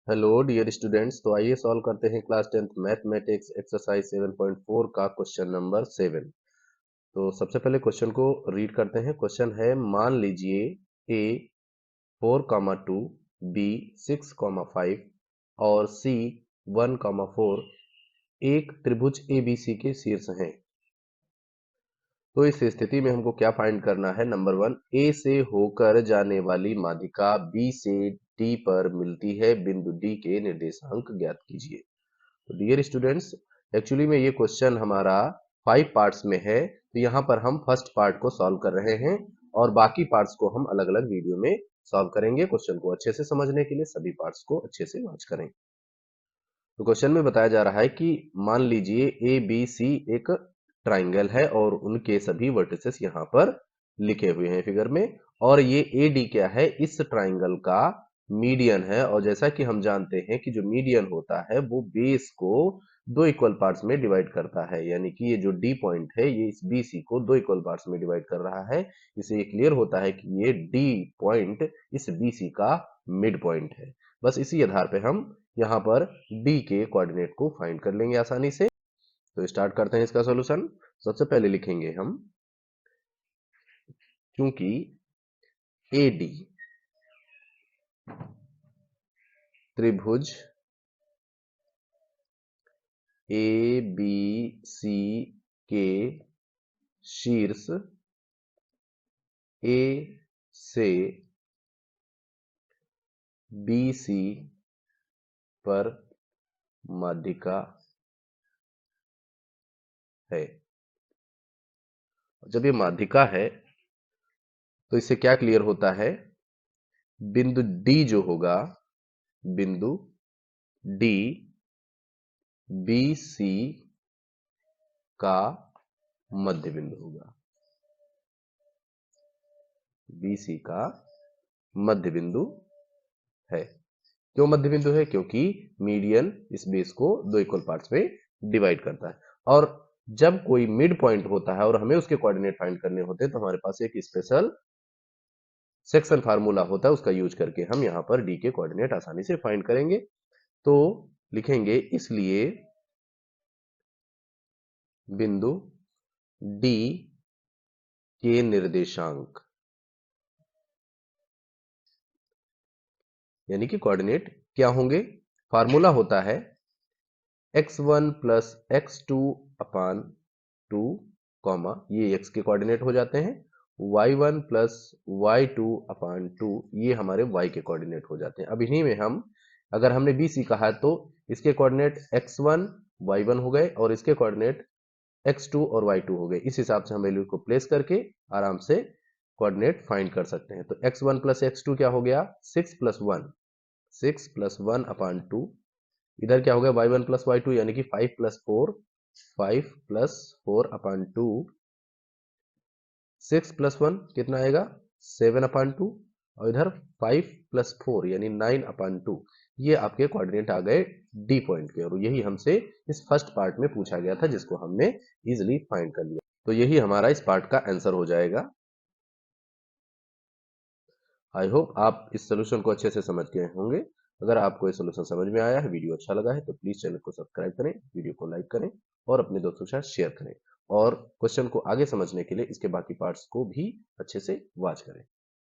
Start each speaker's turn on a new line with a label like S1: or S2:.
S1: Hello dear students. तो आइए solve करते हैं क्लास 10th मैथमेटिक्स एक्सरसाइज 7.4 का क्वेश्चन नंबर 7। तो सबसे पहले क्वेश्चन को रीड करते हैं। क्वेश्चन है, मान लीजिए ए 4,2, बी 6,5 और सी 1,4 एक त्रिभुज एबीसी के शीर्ष हैं। तो इस स्थिति में हमको क्या फाइंड करना है। नंबर 1, ए से होकर जाने वाली माध्यिका बी से डी पर मिलती है, बिंदु डी के निर्देशांक ज्ञात कीजिए। तो डियर स्टूडेंट्स, एक्चुअली में ये क्वेश्चन हमारा 5 पार्ट्स में है। तो यहाँ पर हम फर्स्ट पार्ट को सॉल्व कर रहे हैं और बाकी पार्ट्स को हम अलग अलग वीडियो में सॉल्व करेंगे। क्वेश्चन को अच्छे से समझने के लिए सभी पार्ट्स को अच्छे से वॉच करें। तो क्वेश्चन में बताया जा रहा है कि मान लीजिए ए बी सी एक ट्राइंगल है और उनके सभी वर्टिसेस यहाँ पर लिखे हुए हैं फिगर में। और ये ए डी क्या है, इस ट्राइंगल का मीडियन है। और जैसा कि हम जानते हैं कि जो मीडियन होता है वो बेस को दो इक्वल पार्ट्स में डिवाइड करता है, यानी कि ये जो डी पॉइंट है ये इस बी सी को दो इक्वल पार्ट्स में डिवाइड कर रहा है। इसे ये क्लियर होता है कि ये डी पॉइंट इस बी सी का मिड पॉइंट है। बस इसी आधार पे हम यहाँ पर डी के कोऑर्डिनेट को फाइंड कर लेंगे आसानी से। तो स्टार्ट करते हैं इसका सॉल्यूशन। सबसे पहले लिखेंगे हम, क्योंकि ए डी त्रिभुज ए बी सी के शीर्ष ए से बी सी पर माध्यिका है। जब ये माध्यिका है तो इससे क्या क्लियर होता है, बिंदु डी जो होगा, बिंदु डी बी सी का मध्य बिंदु होगा। बी सी का मध्य बिंदु है। क्यों मध्य बिंदु है? क्योंकि मीडियन इस बेस को दो इक्वल पार्ट्स में डिवाइड करता है। और जब कोई मिड पॉइंट होता है और हमें उसके कोऑर्डिनेट फाइंड करने होते हैं तो हमारे पास एक स्पेशल सेक्शन फार्मूला होता है, उसका यूज करके हम यहां पर डी के कोऑर्डिनेट आसानी से फाइंड करेंगे। तो लिखेंगे, इसलिए बिंदु डी के निर्देशांक यानी कि कोऑर्डिनेट क्या होंगे। फार्मूला होता है x1 प्लस x2 अपान 2, ये x के कोऑर्डिनेट हो जाते हैं। y1 प्लस y2 अपान 2, ये हमारे y के कोऑर्डिनेट हो जाते हैं। अब इन्हीं में हम, अगर हमने bc कहा है तो इसके कोऑर्डिनेट x1 y1 हो गए और इसके कोऑर्डिनेट x2 और y2 हो गए। इस हिसाब से हम वैल्यू को प्लेस करके आराम से कोऑर्डिनेट फाइंड कर सकते हैं। तो x1 प्लस x2 क्या हो गया, 6 प्लस 1, 6 प्लस 1 अपान 2। इधर क्या हो गया, y1 प्लस y2 यानी कि 5 प्लस 4, 5 प्लस 4 अपान 2। 6 प्लस 1 कितना आएगा, 7 अपान 2। और इधर 5 प्लस 4 यानी 9 अपान 2। ये आपके कोऑर्डिनेट आ गए डी पॉइंट के। और यही हमसे इस फर्स्ट पार्ट में पूछा गया था, जिसको हमने इजिली फाइंड कर लिया। तो यही हमारा इस पार्ट का आंसर हो जाएगा। आई होप आप इस सोल्यूशन को अच्छे से समझ गए होंगे। अगर आपको ये सोल्यूशन समझ में आया है, वीडियो अच्छा लगा है, तो प्लीज चैनल को सब्सक्राइब करें, वीडियो को लाइक करें और अपने दोस्तों के साथ शेयर करें। और क्वेश्चन को आगे समझने के लिए इसके बाकी पार्ट्स को भी अच्छे से वॉच करें।